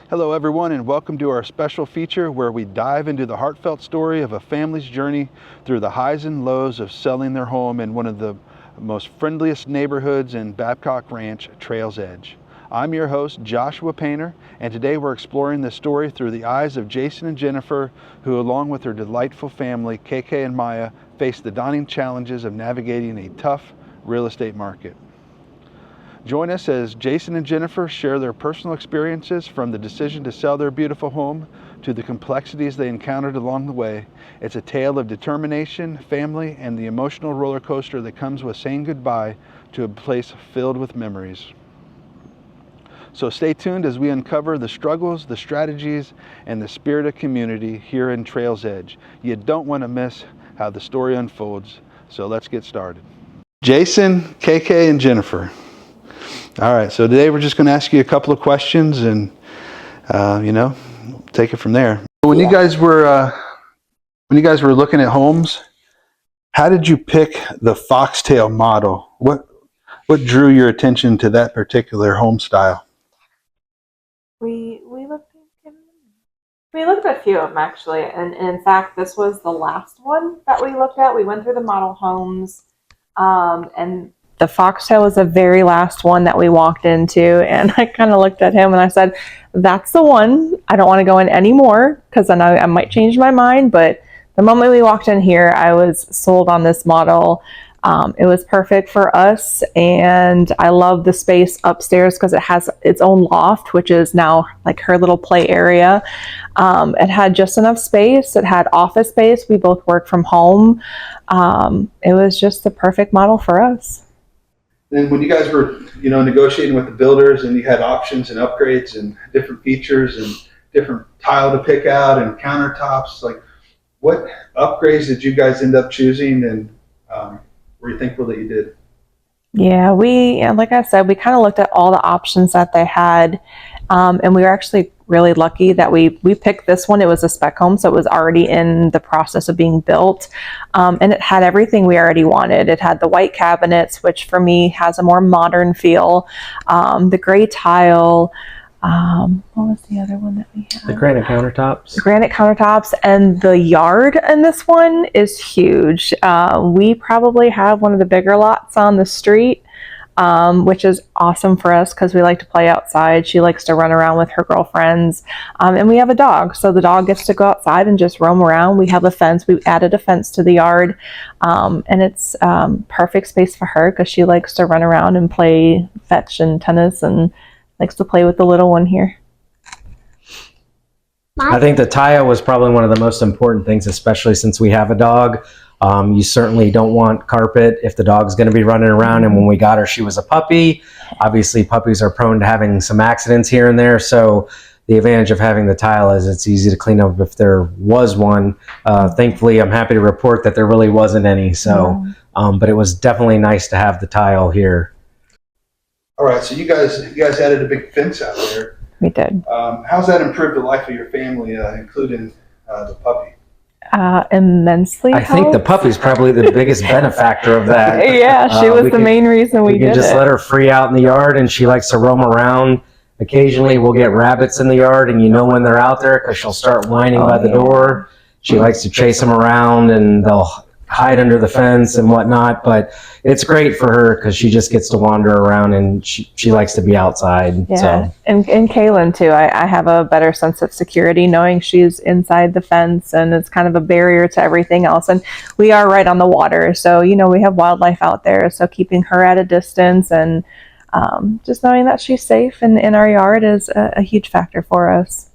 Hello everyone, and welcome to our special feature where we dive into the heartfelt story of a family's journey through the highs and lows of selling their home in one of the most friendliest neighborhoods in Babcock Ranch, Trails Edge. I'm your host, Joshua Painter, and today we're exploring this story through the eyes of Jason and Jennifer, who along with their delightful family, KK and Maya, face the daunting challenges of navigating a tough real estate market. Join us as Jason and Jennifer share their personal experiences from the decision to sell their beautiful home to the complexities they encountered along the way. It's a tale of determination, family, and the emotional roller coaster that comes with saying goodbye to a place filled with memories. So stay tuned as we uncover the struggles, the strategies, and the spirit of community here in Trails Edge. You don't want to miss how the story unfolds, so let's get started. Jason, KK, and Jennifer. All right, so today we're just going to ask you a couple of questions and, take it from there. When you guys were looking at homes, how did you pick the Foxtail model? What drew your attention to that particular home style? We looked at a few of them actually, and in fact, this was the last one that we looked at. We went through the model homes, and the Foxtail was the very last one that we walked into, and I kind of looked at him and I said, that's the one. I don't want to go in anymore because then I might change my mind. But the moment we walked in here, I was sold on this model. It was perfect for us, and I love the space upstairs because it has its own loft, which is now like her little play area. It had just enough space. It had office space. We both work from home. It was just the perfect model for us. Then when you guys were, negotiating with the builders and you had options and upgrades and different features and different tile to pick out and countertops, like what upgrades did you guys end up choosing, and were you thankful that you did? Yeah, like I said, we kind of looked at all the options that they had, and we were actually really lucky that we picked this one. It was a spec home, so it was already in the process of being built, and it had everything we already wanted. It had the white cabinets, which for me has a more modern feel, the gray tile. What was the other one that we had? The granite countertops. The granite countertops, and the yard in this one is huge. We probably have one of the bigger lots on the street, which is awesome for us because we like to play outside. She likes to run around with her girlfriends, and we have a dog, so the dog gets to go outside and just roam around. We have a fence. We added a fence to the yard, and it's perfect space for her because she likes to run around and play fetch and tennis and likes to play with the little one here. I think the tile was probably one of the most important things, especially since we have a dog. You certainly don't want carpet if the dog's going to be running around. And when we got her, she was a puppy. Obviously, puppies are prone to having some accidents here and there. So the advantage of having the tile is it's easy to clean up if there was one. Thankfully, I'm happy to report that there really wasn't any. So, but it was definitely nice to have the tile here. All right, so you guys added a big fence out there. We did. How's that improved the life of your family, including the puppy? Immensely. I think the puppy's probably the biggest benefactor of that. Yeah, she was the main reason we did it. We can just let her free out in the yard, and she likes to roam around. Occasionally, we'll get rabbits in the yard, and you know when they're out there because she'll start whining by the door. She likes to chase them around, and they'll hide under the fence and whatnot, but it's great for her because she just gets to wander around and she likes to be outside. Yeah, so. and Kaylin too. I have a better sense of security knowing she's inside the fence, and it's kind of a barrier to everything else. And we are right on the water, so we have wildlife out there, so keeping her at a distance and just knowing that she's safe in our yard is a huge factor for us.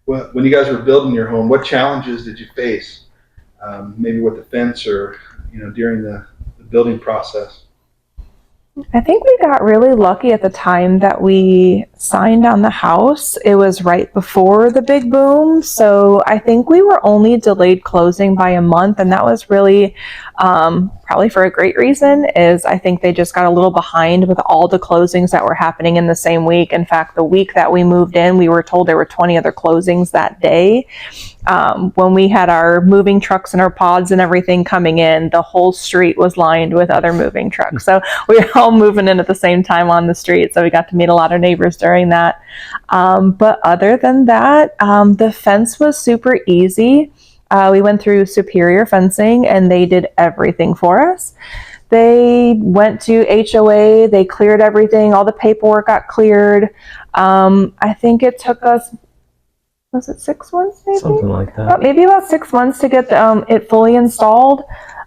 Well, when you guys were building your home, what challenges did you face? Maybe with the fence or, during the building process? I think we got really lucky at the time that we signed on the house. It was right before the big boom. So I think we were only delayed closing by a month. And that was really probably for a great reason, is I think they just got a little behind with all the closings that were happening in the same week. In fact, the week that we moved in, we were told there were 20 other closings that day. When we had our moving trucks and our pods and everything coming in, the whole street was lined with other moving trucks. So we were all moving in at the same time on the street. So we got to meet a lot of neighbors during that. But other than that, the fence was super easy. We went through Superior Fencing and they did everything for us. They went to HOA, they cleared everything, all the paperwork got cleared. I think it took us, was it 6 months maybe? Something like that. Maybe about 6 months to get it fully installed.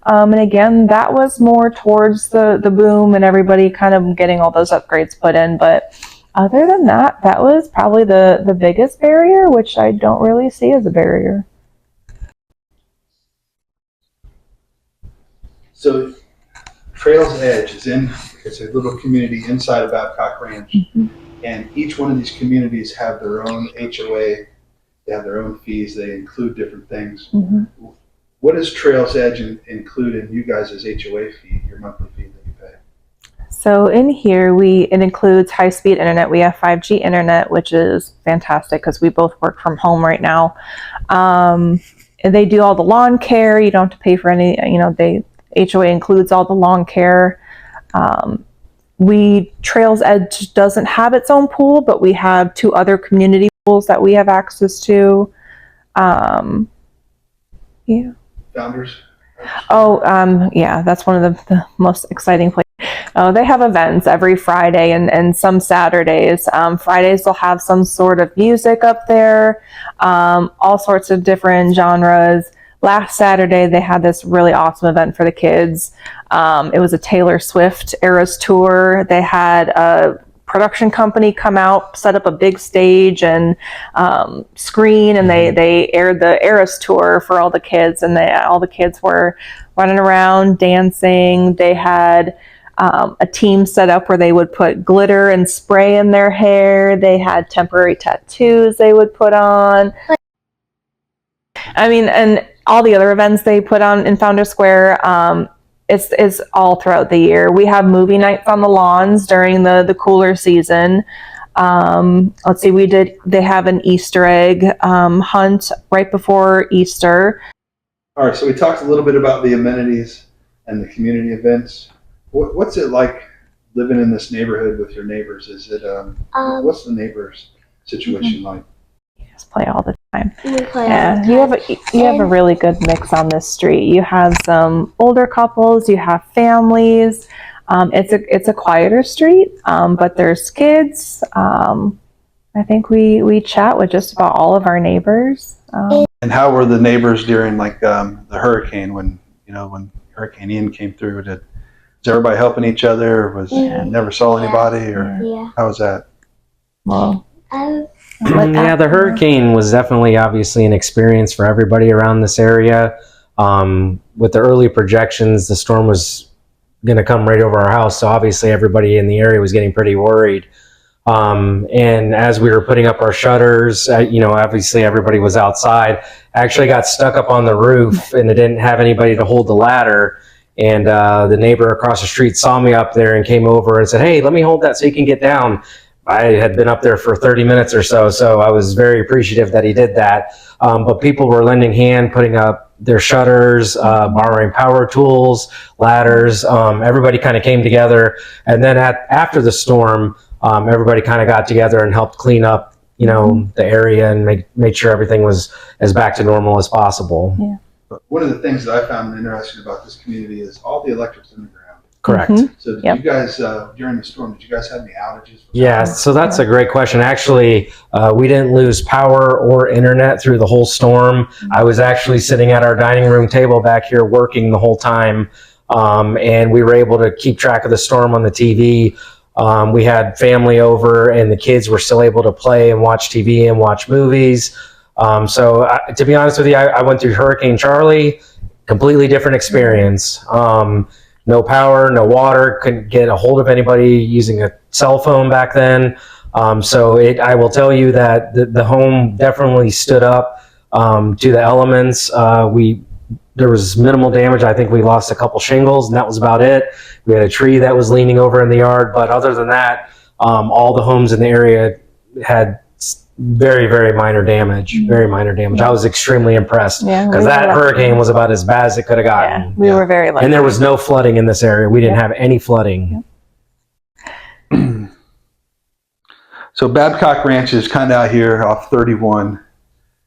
And again, that was more towards the boom and everybody kind of getting all those upgrades put in. But other than that, that was probably the biggest barrier, which I don't really see as a barrier. So Trails Edge is it's a little community inside of Babcock Ranch. Mm-hmm. And each one of these communities have their own HOA, they have their own fees, they include different things. Mm-hmm. What does Trails Edge include in you guys' HOA fee, your monthly fee that you pay? So in here, it includes high-speed internet. We have 5G internet, which is fantastic because we both work from home right now. And they do all the lawn care. You don't have to pay for any, HOA includes all the lawn care. Trails Edge doesn't have its own pool, but we have 2 other community pools that we have access to. Yeah. Founders? Yeah, that's one of the most exciting places. They have events every Friday and some Saturdays. Fridays they'll have some sort of music up there, all sorts of different genres. Last Saturday, they had this really awesome event for the kids. It was a Taylor Swift Eras tour. They had a production company come out, set up a big stage and screen, and they aired the Eras tour for all the kids. And all the kids were running around, dancing. They had a team set up where they would put glitter and spray in their hair. They had temporary tattoos they would put on. And all the other events they put on in Founder Square, it's all throughout the year. We have movie nights on the lawns during the cooler season. Let's see, they have an Easter egg hunt right before Easter. All right, so we talked a little bit about the amenities and the community events. What's it like living in this neighborhood with your neighbors? Is it what's the neighbors situation like? You just play all the time. We play Yeah, all the time. you have a really good mix on this street. You have some older couples, you have families. It's a quieter street, but there's kids. I think we chat with just about all of our neighbors. And how were the neighbors during the hurricane when Hurricane Ian came through? Was everybody helping each other? Never saw anybody, or Yeah. how was that? Well, Yeah, the hurricane was definitely obviously an experience for everybody around this area. With the early projections, the storm was going to come right over our house, so obviously everybody in the area was getting pretty worried. And as we were putting up our shutters, obviously everybody was outside. I actually got stuck up on the roof, and it didn't have anybody to hold the ladder. And the neighbor across the street saw me up there and came over and said, "Hey, let me hold that so you can get down." I had been up there for 30 minutes or so I was very appreciative that he did that. But people were lending hand, putting up their shutters, borrowing power tools, ladders. Everybody kind of came together. And then after the storm, everybody kind of got together and helped clean up, the area and made sure everything was as back to normal as possible. Yeah. But one of the things that I found interesting about this community is all the electric's in the ground. Correct. Mhm. So did Yep. you guys, during the storm, did you guys have any outages? Yeah, so that's a great question. Actually, we didn't lose power or internet through the whole storm. I was actually sitting at our dining room table back here working the whole time, and we were able to keep track of the storm on the TV. We had family over, and the kids were still able to play and watch TV and watch movies. To be honest with you, I went through Hurricane Charlie, completely different experience. No power, no water, couldn't get a hold of anybody using a cell phone back then. I will tell you that the home definitely stood up to the elements. We there was minimal damage. I think we lost a couple shingles, and that was about it. We had a tree that was leaning over in the yard, but other than that, all the homes in the area had very, very minor damage. Very minor damage. I was extremely impressed because that hurricane was about as bad as it could have gotten. Yeah, we were very lucky. And there was no flooding in this area. We didn't have any flooding. So Babcock Ranch is kind of out here off 31.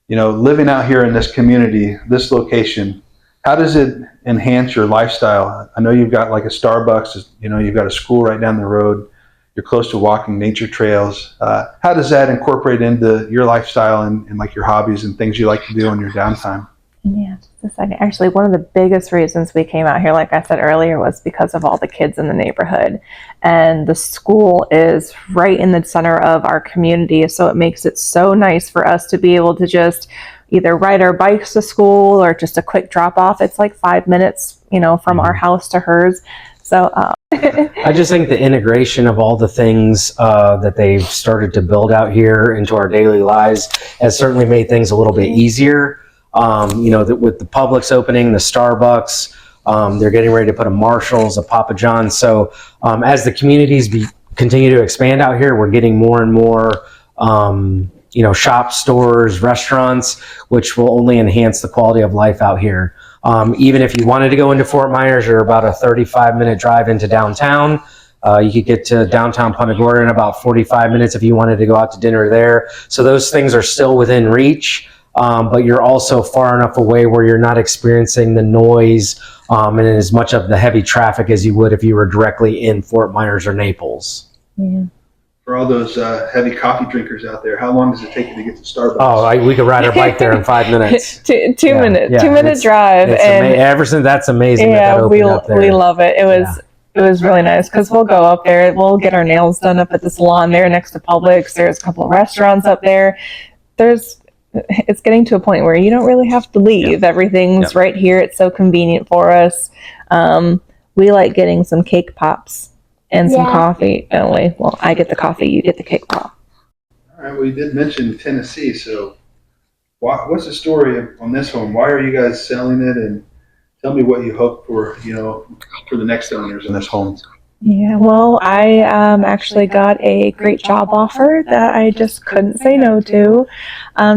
You know, living out here in this community, this location, how does it enhance your lifestyle? I know you've got like a Starbucks, you know, you've got a school right down the road. You're close to walking nature trails. How does that incorporate into your lifestyle and like your hobbies and things you like to do in your downtime? Yeah, just a second. Actually, one of the biggest reasons we came out here, like I said earlier, was because of all the kids in the neighborhood. And the school is right in the center of our community, so it makes it so nice for us to be able to just either ride our bikes to school or just a quick drop off. It's like 5 minutes, you know, from our house to hers. So I just think the integration of all the things that they've started to build out here into our daily lives has certainly made things a little bit easier. You know, with the Publix opening, the Starbucks, they're getting ready to put a Marshall's, a Papa John's. So as the communities continue to expand out here, we're getting more and more, you know, shops, stores, restaurants, which will only enhance the quality of life out here. Even if you wanted to go into Fort Myers, you're about a 35-minute drive into downtown. You could get to downtown Punta Gorda in about 45 minutes if you wanted to go out to dinner there. So those things are still within reach. But you're also far enough away where you're not experiencing the noise and as much of the heavy traffic as you would if you were directly in Fort Myers or Naples. yeah. For all those heavy coffee drinkers out there, how long does it take you to get to Starbucks? Oh, we could ride our bike there in 5 minutes. two Yeah, minute, yeah, 2 minute drive, and ever since that's amazing. yeah, that opened up there. we love it. It was really nice because we'll go up there, we'll get our nails done up at the salon there next to Publix. There's a couple of restaurants up there. It's getting to a point where you don't really have to leave. Everything's right here. It's so convenient for us. We like getting some cake pops and some coffee. Oh wait, well, I get the coffee, you get the cake pop. All right, well, you did mention Tennessee, so what's the story on this home? Why are you guys selling it? And tell me what you hope for, you know, for the next owners in this home. Yeah, well, I actually got a great job offer that I just couldn't say no to.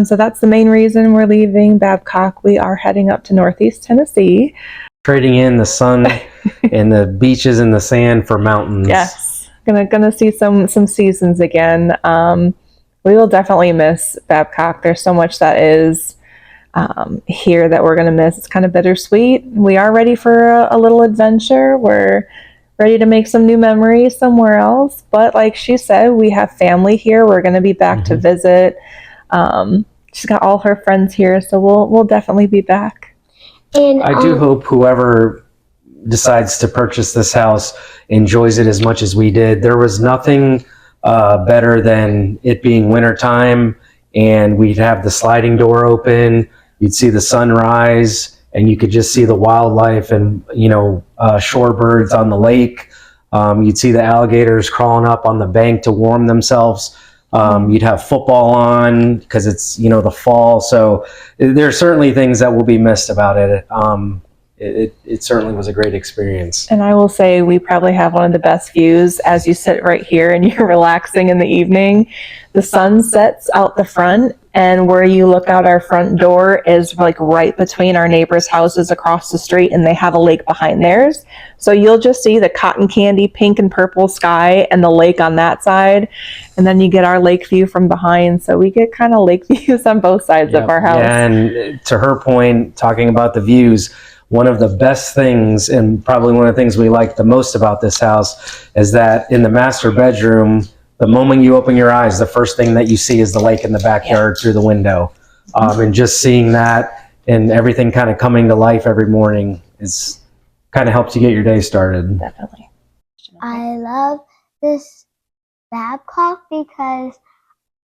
So that's the main reason we're leaving Babcock. We are heading up to Northeast Tennessee. Trading in the sun and the beaches and the sand for mountains. Yes, gonna see some seasons again. We will definitely miss Babcock. There's so much that is here that we're gonna miss. It's kind of bittersweet. We are ready for a little adventure. We're ready to make some new memories somewhere else. But like she said, we have family here. We're gonna be back to visit. She's got all her friends here, so we'll definitely be back. And I do hope whoever decides to purchase this house enjoys it as much as we did. There was nothing better than it being wintertime and we'd have the sliding door open. You'd see the sunrise and you could just see the wildlife and, you know, shorebirds on the lake. You'd see the alligators crawling up on the bank to warm themselves. You'd have football on because it's, you know, the fall. So there's certainly things that will be missed about it. It certainly was a great experience. And I will say we probably have one of the best views as you sit right here and you're relaxing in the evening. The sun sets out the front, and where you look out our front door is like right between our neighbors' houses across the street, and they have a lake behind theirs. So you'll just see the cotton candy pink and purple sky and the lake on that side, and then you get our lake view from behind. So we get kind of lake views on both sides of our house. Yeah, and to her point, talking about the views, one of the best things, and probably one of the things we like the most about this house, is that in the master bedroom, the moment you open your eyes, the first thing that you see is the lake in the backyard through the window. And just seeing that and everything kind of coming to life every morning is kind of helps you get your day started. Definitely. I love this Babcock because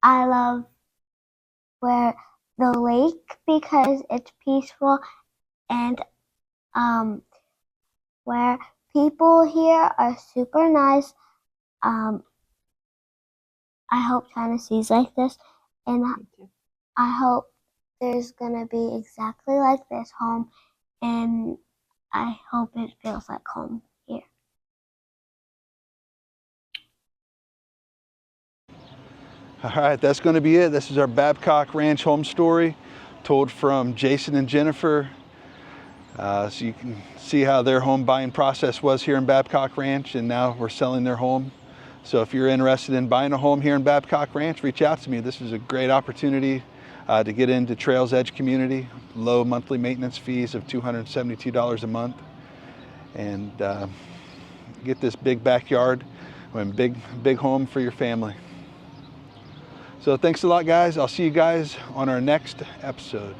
I love where the lake because it's peaceful and where people here are super nice. I hope Tennessee's like this, and I hope there's gonna be exactly like this home and I hope it feels like home here. All right, that's going to be it. This is our Babcock Ranch home story, told from Jason and Jennifer. So you can see how their home buying process was here in Babcock Ranch, and now we're selling their home. So if you're interested in buying a home here in Babcock Ranch, reach out to me. This is a great opportunity to get into Trails Edge community, low monthly maintenance fees of $272 a month, and get this big backyard and big home for your family. So thanks a lot, guys. I'll see you guys on our next episode.